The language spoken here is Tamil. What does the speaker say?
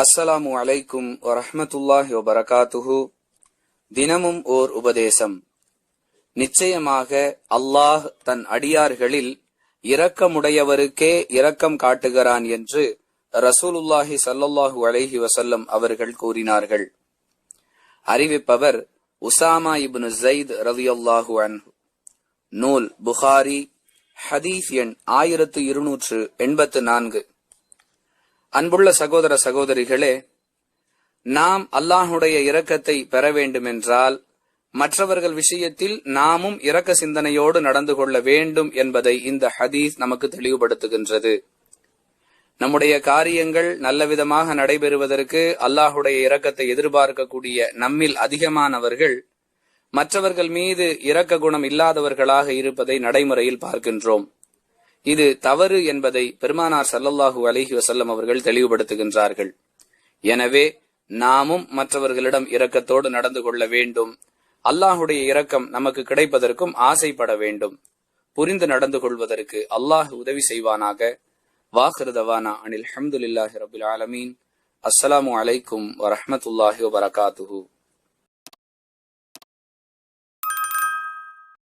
அஸ்ஸலாமு அலைக்கும் வரஹ்மத்துல்லாஹி வபரகாத்துஹு. தினமும் ஓர் உபதேசம். நிச்சயமாக அல்லாஹ் தன் அடியார்களில் இரக்கமுடையவருக்கே இரக்கம் காட்டுகிறான் என்று ரசூலுல்லாஹி ஸல்லல்லாஹு அலைஹி வஸல்லம் அவர்கள் கூறினார்கள். அறிவிப்பவர் உசாமா இப்னு ஸைத் ரலியல்லாஹு அன்ஹு. நூல் புகாரி, ஹதீஸ் எண் 1284. அன்புள்ள சகோதர சகோதரிகளே, நாம் அல்லாஹுடைய இரக்கத்தை பெற வேண்டுமென்றால் மற்றவர்கள் விஷயத்தில் நாமும் இரக்க சிந்தனையோடு நடந்து கொள்ள வேண்டும் என்பதை இந்த ஹதீஸ் நமக்கு தெளிவுபடுத்துகின்றது. நம்முடைய காரியங்கள் நல்லவிதமாக நடைபெறுவதற்கு அல்லாஹுடைய இரக்கத்தை எதிர்பார்க்கக்கூடிய நம்மில் அதிகமானவர்கள் மற்றவர்கள் மீது இரக்க குணம் இல்லாதவர்களாக இருப்பதை நடைமுறையில் பார்க்கின்றோம். இது தவறு என்பதை பெருமானார் ஸல்லல்லாஹு அலைஹி வஸல்லம் அவர்கள் தெளிவுபடுத்துகின்றார்கள். எனவே நாமும் மற்றவர்களிடம் இரக்கத்தோடு நடந்து கொள்ள வேண்டும். அல்லாஹுடைய இரக்கம் நமக்கு கிடைப்பதற்கும் ஆசைப்பட வேண்டும். புரிந்து நடந்து கொள்வதற்கு அல்லாஹ் உதவி செய்வானாக. வாஹிரு தவானா அனில் ஹம்துலில்லாஹி ரப்பில் ஆலமீன். அஸ்ஸலாமு அலைக்கும் வரஹ்மத்துல்லாஹி வபரகாத்துஹு.